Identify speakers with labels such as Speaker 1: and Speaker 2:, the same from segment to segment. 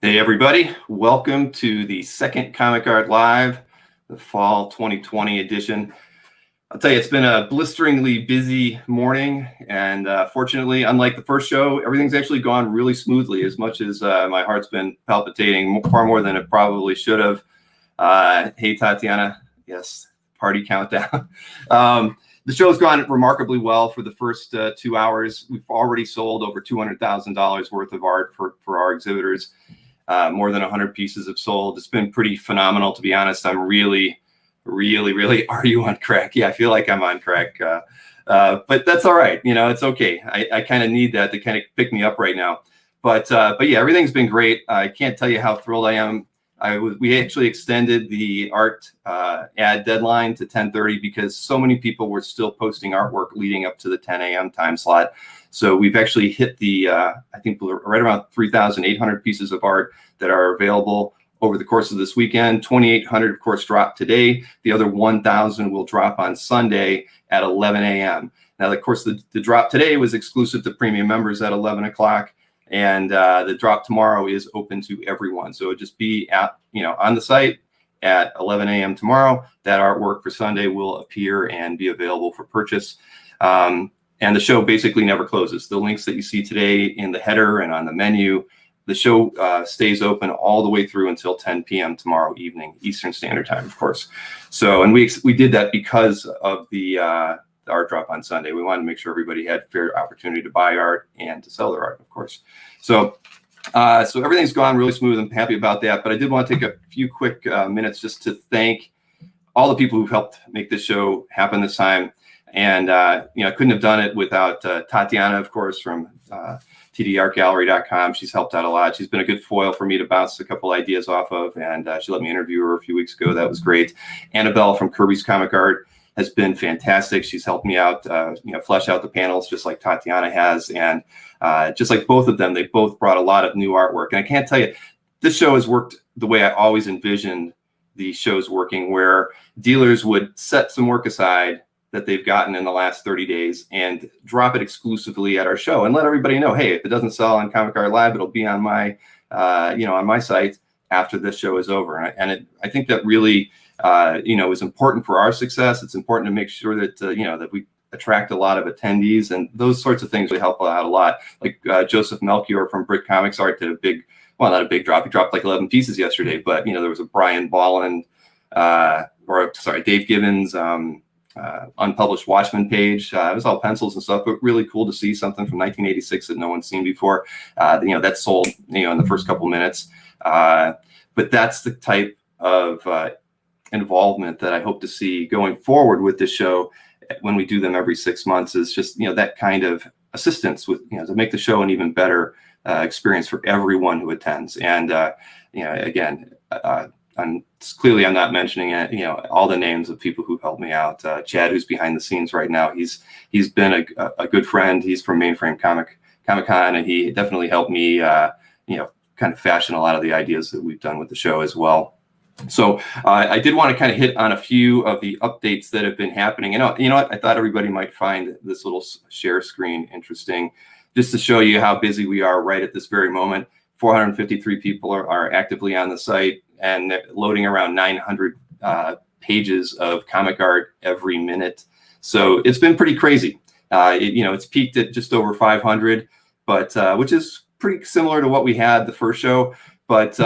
Speaker 1: Hey everybody, welcome to the second Comic Art Live, the fall 2020 edition. I'll tell you, it's been a blisteringly busy morning, and fortunately, unlike the first show, everything's actually gone really smoothly, as much as my heart's been palpitating far more than it probably should have. Hey Tatiana, yes, party countdown. The show's gone remarkably well for the first 2 hours. We've already sold over $200,000 worth of art for our exhibitors. More than 100 pieces have sold. It's been pretty phenomenal, to be honest. I'm really, are you on crack? Yeah, I feel like I'm on crack. But that's all right. You know, it's okay. I kind of need that to kind of pick me up right now. But yeah, everything's been great. I can't tell you how thrilled I am. We actually extended the art ad deadline to 10:30 because so many people were still posting artwork leading up to the 10 a.m. time slot. So we've actually hit the, I think we're right around 3,800 pieces of art that are available over the course of this weekend. 2,800, of course, dropped today. The other 1,000 will drop on Sunday at 11 a.m. Now, of course, the drop today was exclusive to premium members at 11 o'clock. And the drop tomorrow is open to everyone. So it'll just be on the site at 11 a.m. tomorrow. That artwork for Sunday will appear and be available for purchase. And the show basically never closes. The links that you see today in the header and on the menu, the show stays open all the way through until 10 p.m. tomorrow evening, Eastern Standard Time, of course. So, and we did that because of the art drop on Sunday. We wanted to make sure everybody had fair opportunity to buy art and to sell their art, of course. So everything's gone really smooth. I'm happy about that. But I did want to take a few quick minutes just to thank all the people who've helped make this show happen this time. And I couldn't have done it without Tatiana, of course, from tdartgallery.com. She's helped out a lot. She's been a good foil for me to bounce a couple ideas off of, and she let me interview her a few weeks ago. That was great. Annabelle from Kirby's Comic Art has been fantastic. She's helped me out, flesh out the panels just like Tatiana has. And just like both of them, they both brought a lot of new artwork. And I can't tell you, this show has worked the way I always envisioned these shows working, where dealers would set some work aside that they've gotten in the last 30 days and drop it exclusively at our show and let everybody know, hey, if it doesn't sell on Comic Art Live, it'll be on my, on my site after this show is over. And I think that really, is important for our success. It's important to make sure that, that we attract a lot of attendees, and those sorts of things really help out a lot. Like Joseph Melchior from Brick Comics Art did a big, well, not a big drop. He dropped like 11 pieces yesterday, but, there was a Brian Bolland, Dave Gibbons, unpublished Watchmen page. It was all pencils and stuff, but really cool to see something from 1986 that no one's seen before. That sold, in the first couple minutes. But that's the type of involvement that I hope to see going forward with this show when we do them every 6 months, is just, that kind of assistance with, to make the show an even better experience for everyone who attends. And, again, I'm not mentioning it, all the names of people who helped me out. Chad, who's behind the scenes right now, he's been a good friend. He's from Mainframe Comic-Con, and he definitely helped me, kind of fashion a lot of the ideas that we've done with the show as well. So I did want to kind of hit on a few of the updates that have been happening. And you know what? I thought everybody might find this little share screen interesting, just to show you how busy we are right at this very moment. 453 people are actively on the site, and they're loading around 900 pages of comic art every minute. So it's been pretty crazy. It's peaked at just over 500, but which is pretty similar to what we had the first show. But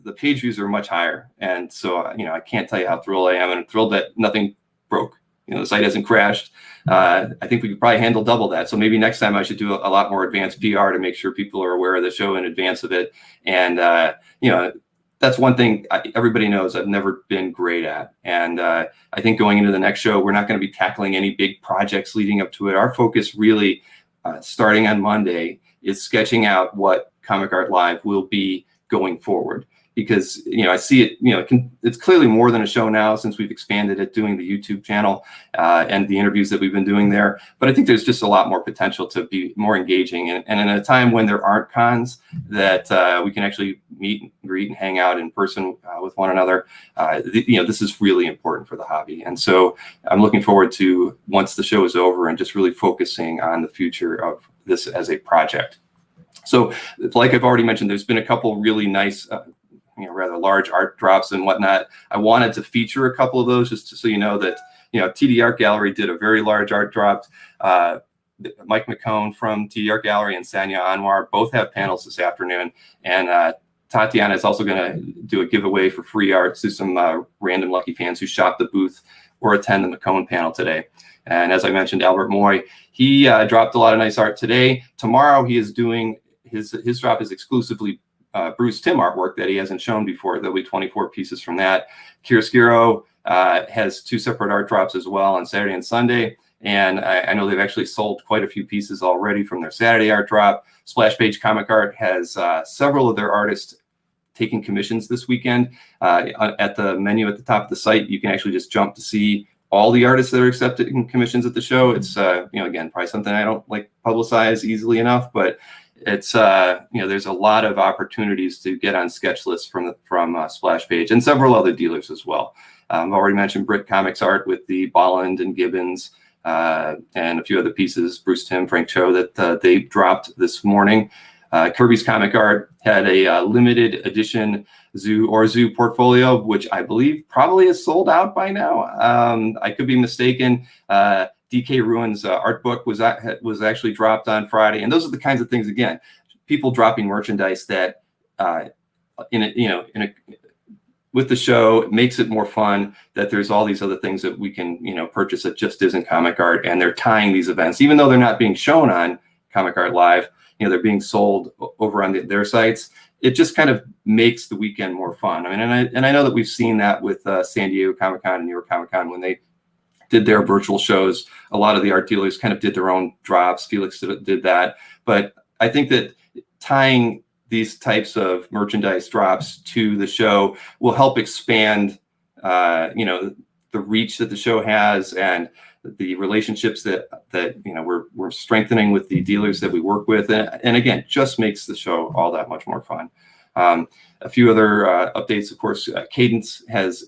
Speaker 1: the page views are much higher, and so I can't tell you how thrilled I am, and I'm thrilled that nothing broke. The site hasn't crashed. I think we could probably handle double that. So maybe next time I should do a lot more advanced PR to make sure people are aware of the show in advance of it. And, that's one thing everybody knows I've never been great at. And I think going into the next show, we're not going to be tackling any big projects leading up to it. Our focus really, starting on Monday, is sketching out what Comic Art Live will be going forward. Because I see it, it's clearly more than a show now, since we've expanded it, doing the YouTube channel and the interviews that we've been doing there. But I think there's just a lot more potential to be more engaging, and in a time when there aren't cons, that we can actually meet and greet and hang out in person with one another. This is really important for the hobby, and so I'm looking forward to, once the show is over, and just really focusing on the future of this as a project. So like I've already mentioned, there's been a couple really nice, rather large art drops and whatnot. I wanted to feature a couple of those just so you know that, TD Art Gallery did a very large art drop. Mike McCone from TD Art Gallery and Sanya Anwar both have panels this afternoon. And Tatiana is also going to do a giveaway for free art to some random lucky fans who shop the booth or attend the McCone panel today. And as I mentioned, Albert Moy, he dropped a lot of nice art today. Tomorrow he is doing his drop is exclusively Bruce Timm artwork that he hasn't shown before. There'll be 24 pieces from that. Chiaroscuro has 2 separate art drops as well on Saturday and Sunday. And I know they've actually sold quite a few pieces already from their Saturday art drop. Splash Page Comic Art has several of their artists taking commissions this weekend. At the menu at the top of the site, you can actually just jump to see all the artists that are accepting commissions at the show. It's again, probably something I don't like publicize easily enough, but it's there's a lot of opportunities to get on sketch lists from Splash Page and several other dealers as well. I've already mentioned Brit Comics art with the Bolland and Gibbons and a few other pieces, Bruce Timm, Frank Cho, that they dropped this morning. Kirby's Comic Art had a limited edition Zoo portfolio, which I believe probably is sold out by now. I could be mistaken. DK Ruin's art book was actually dropped on Friday, and those are the kinds of things, again, people dropping merchandise that with the show, it makes it more fun that there's all these other things that we can purchase that just isn't comic art, and they're tying these events, even though they're not being shown on Comic Art Live, they're being sold over on their sites. It just kind of makes the weekend more fun. I mean, and I know that we've seen that with San Diego Comic-Con and New York Comic-Con when they did their virtual shows. A lot of the art dealers kind of did their own drops. Felix did that. But I think that tying these types of merchandise drops to the show will help expand, the reach that the show has and the relationships that we're strengthening with the dealers that we work with, and again, just makes the show all that much more fun. A few other updates, of course. Cadence has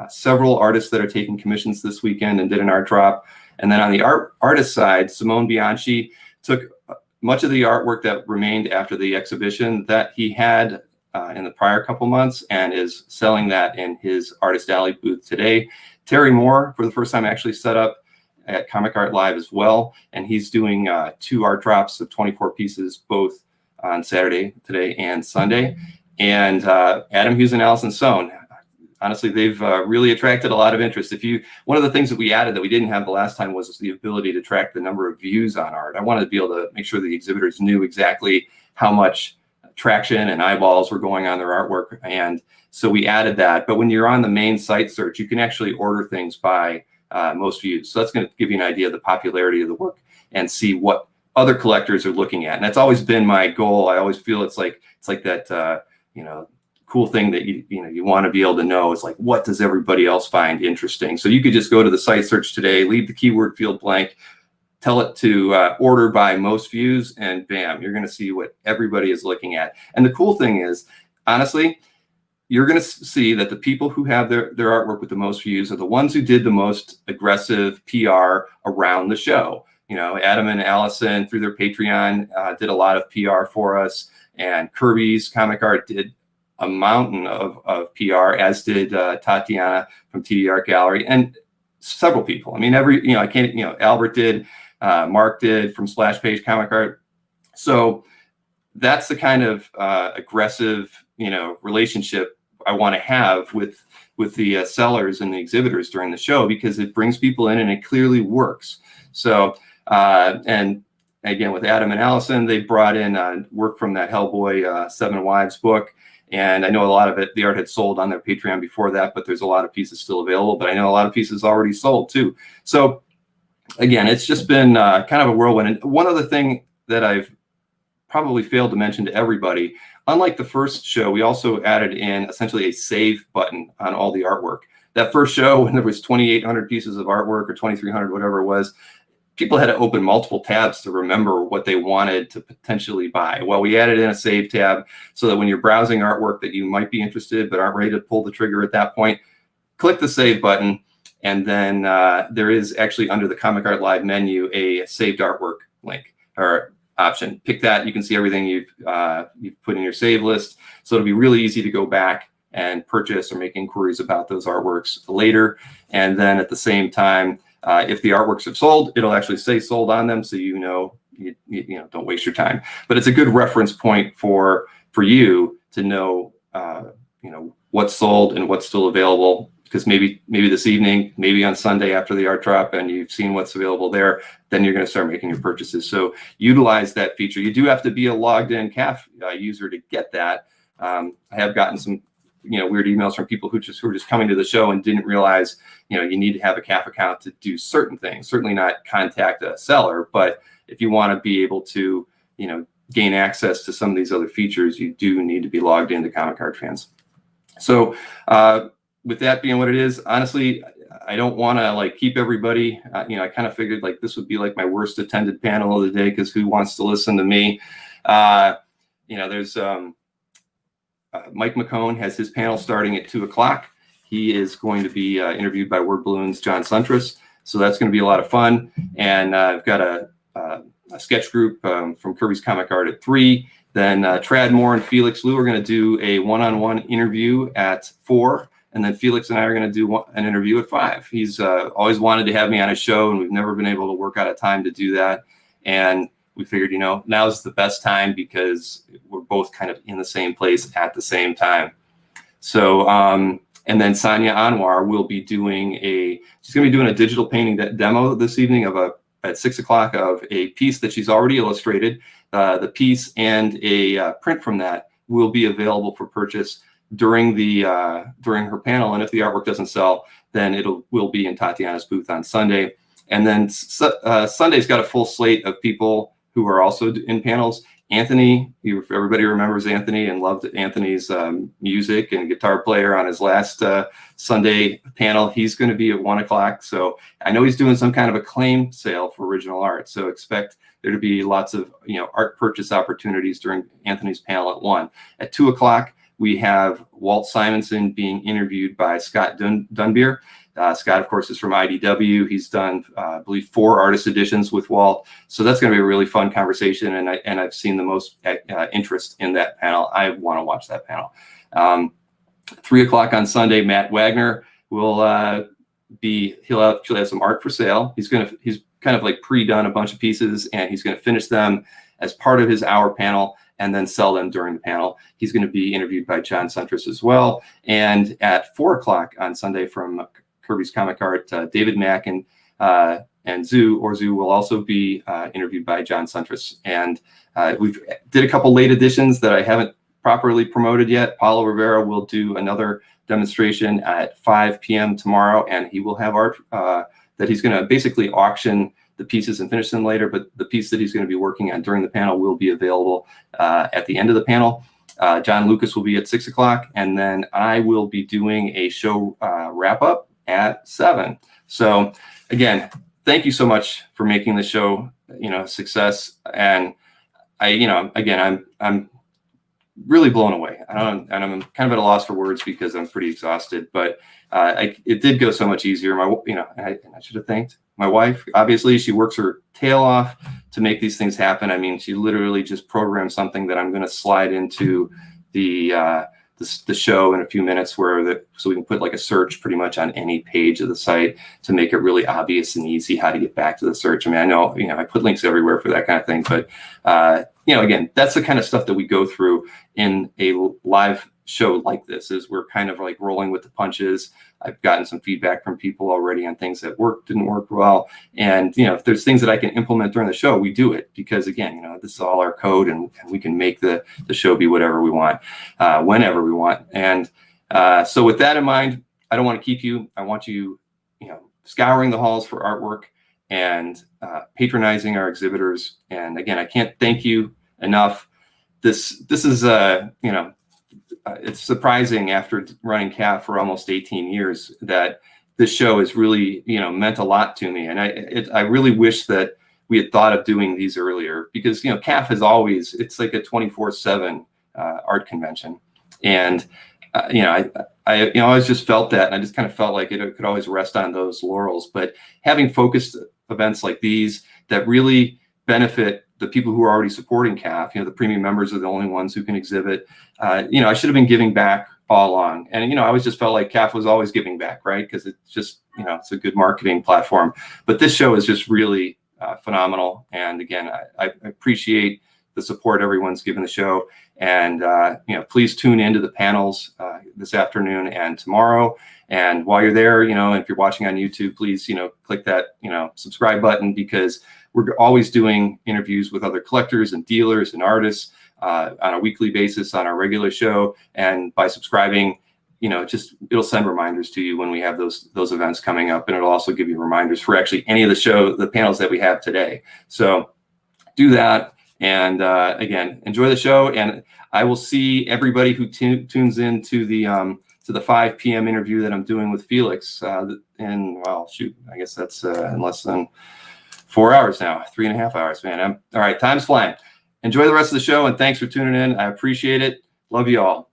Speaker 1: several artists that are taking commissions this weekend and did an art drop. And then on the artist side, Simone Bianchi took much of the artwork that remained after the exhibition that he had in the prior couple months and is selling that in his Artist Alley booth today. Terry Moore, for the first time, actually set up at Comic Art Live as well, and he's doing 2 art drops of 24 pieces, both on Saturday, today, and Sunday. And Adam Hughes and Allison Sohn, honestly, they've really attracted a lot of interest. One of the things that we added that we didn't have the last time was the ability to track the number of views on art. I wanted to be able to make sure the exhibitors knew exactly how much traction and eyeballs were going on their artwork, and so we added that. But when you're on the main site search, you can actually order things by most views. So that's going to give you an idea of the popularity of the work and see what other collectors are looking at. And that's always been my goal. I always feel it's like that cool thing that you want to be able to know is like, what does everybody else find interesting? So you could just go to the site search today, leave the keyword field blank, tell it to order by most views, and bam, you're going to see what everybody is looking at. And the cool thing is, honestly, you're going to see that the people who have their artwork with the most views are the ones who did the most aggressive PR around the show. Adam and Allison, through their Patreon, did a lot of PR for us, and Kirby's Comic Art did a mountain of PR, as did Tatiana from TD Art Gallery, and several people. I mean, Albert did, Mark did from Splash Page Comic Art. So that's the kind of aggressive, relationship I want to have with the sellers and the exhibitors during the show, because it brings people in and it clearly works. So, and again, with Adam and Allison, they brought in work from that Hellboy 7 Wives book. And I know a lot of the art had sold on their Patreon before that, but there's a lot of pieces still available. But I know a lot of pieces already sold too. So again, it's just been kind of a whirlwind. And one other thing that I've probably failed to mention to everybody, unlike the first show, we also added in essentially a save button on all the artwork. That first show, when there was 2,800 pieces of artwork or 2,300, whatever it was, people had to open multiple tabs to remember what they wanted to potentially buy. Well, we added in a save tab so that when you're browsing artwork that you might be interested but aren't ready to pull the trigger at that point, click the save button, and then there is actually under the Comic Art Live menu a saved artwork link, or option. Pick that. You can see everything you've put in your save list. So it'll be really easy to go back and purchase or make inquiries about those artworks later. And then at the same time, if the artworks have sold, it'll actually say sold on them, so you know don't waste your time. But it's a good reference point for you to know what's sold and what's still available. Because maybe this evening, maybe on Sunday after the art drop, and you've seen what's available there, then you're going to start making your purchases. So utilize that feature. You do have to be a logged in CAF user to get that. I have gotten some weird emails from people who were just coming to the show and didn't realize you need to have a CAF account to do certain things. Certainly not contact a seller, but if you want to be able to gain access to some of these other features, you do need to be logged into Comic Card Fans. So with that being what it is, honestly, I don't want to keep everybody. I kind of figured this would be my worst attended panel of the day, because who wants to listen to me? There's Mike McCone has his panel starting at 2 o'clock. He is going to be interviewed by Word Balloon's John Suntress, so that's going to be a lot of fun. And I've got a sketch group from Kirby's Comic Art at 3. Then Trad Moore and Felix Liu are going to do a one-on-one interview at 4. And then Felix and I are going to do an interview at 5. He's always wanted to have me on his show, and we've never been able to work out a time to do that. And we figured, now's the best time, because we're both kind of in the same place at the same time. So, and then Sonia Anwar will be she's going to be doing a digital painting demo this evening at 6 o'clock of a piece that she's already illustrated. The piece and a print from that will be available for purchase during her panel, and if the artwork doesn't sell, then will be in Tatiana's booth on Sunday. And then Sunday's got a full slate of people who are also in panels. Anthony, everybody remembers Anthony and loved Anthony's music and guitar player on his last Sunday panel. He's going to be at 1 o'clock. So I know he's doing some kind of a claim sale for original art. So expect there to be lots of art purchase opportunities during Anthony's panel at 1. At 2 o'clock, we have Walt Simonson being interviewed by Scott Dunbier. Scott, of course, is from IDW. He's done, I believe, 4 artist editions with Walt. So that's going to be a really fun conversation, and I've seen the most interest in that panel. I want to watch that panel. 3 o'clock on Sunday, Matt Wagner will he'll have some art for sale. He's kind of pre-done a bunch of pieces, and he's going to finish them as part of his hour panel and then sell them during the panel. He's going to be interviewed by John Suntress as well. And at 4 o'clock on Sunday from Kirby's Comic Art, David Mack and Zoo will also be interviewed by John Suntress. And we've did a couple late editions that I haven't properly promoted yet. Paulo Rivera will do another demonstration at 5 p.m. tomorrow, and he will have art that he's going to basically auction the pieces and finish them later, but the piece that he's going to be working on during the panel will be available at the end of the panel. John Lucas will be at 6 o'clock, and then I will be doing a show wrap-up at 7. So again, thank you so much for making the show a success. And I'm really blown away. And I'm kind of at a loss for words because I'm pretty exhausted, but it did go so much easier. I should have thanked my wife. Obviously, she works her tail off to make these things happen. I mean, she literally just programmed something that I'm going to slide into the show in a few minutes, so we can put a search pretty much on any page of the site to make it really obvious and easy how to get back to the search. I mean, I know I put links everywhere for that kind of thing, but again, that's the kind of stuff that we go through in a live show like this. Is we're kind of rolling with the punches. I've gotten some feedback from people already on things that didn't work well. And, if there's things that I can implement during the show, we do it, because again, this is all our code, and we can make the show be whatever we want, whenever we want. And so with that in mind, I don't want to keep you. I want you, scouring the halls for artwork and patronizing our exhibitors. And again, I can't thank you enough. This is, it's surprising after running CAF for almost 18 years that this show has really, meant a lot to me. And I really wish that we had thought of doing these earlier, because, CAF is always, it's like a 24/7 art convention. And, I always just felt that, and I just kind of felt like it could always rest on those laurels. But having focused events like these that really benefit the people who are already supporting CAF. The premium members are the only ones who can exhibit. I should have been giving back all along. And, I always just felt like CAF was always giving back, right? Because it's just, it's a good marketing platform. But this show is just really phenomenal. And again, I appreciate the support everyone's given the show. And, please tune into the panels this afternoon and tomorrow. And while you're there, and if you're watching on YouTube, please, click that, subscribe button, because we're always doing interviews with other collectors and dealers and artists on a weekly basis on our regular show. And by subscribing, it'll send reminders to you when we have those events coming up. And it'll also give you reminders for actually any of the panels that we have today. So do that. And again, enjoy the show. And I will see everybody who tunes in to the 5 p.m. interview that I'm doing with Felix. And well, shoot, I guess that's in less than 4 hours now, 3.5 hours, man. All right, time's flying. Enjoy the rest of the show, and thanks for tuning in. I appreciate it. Love you all.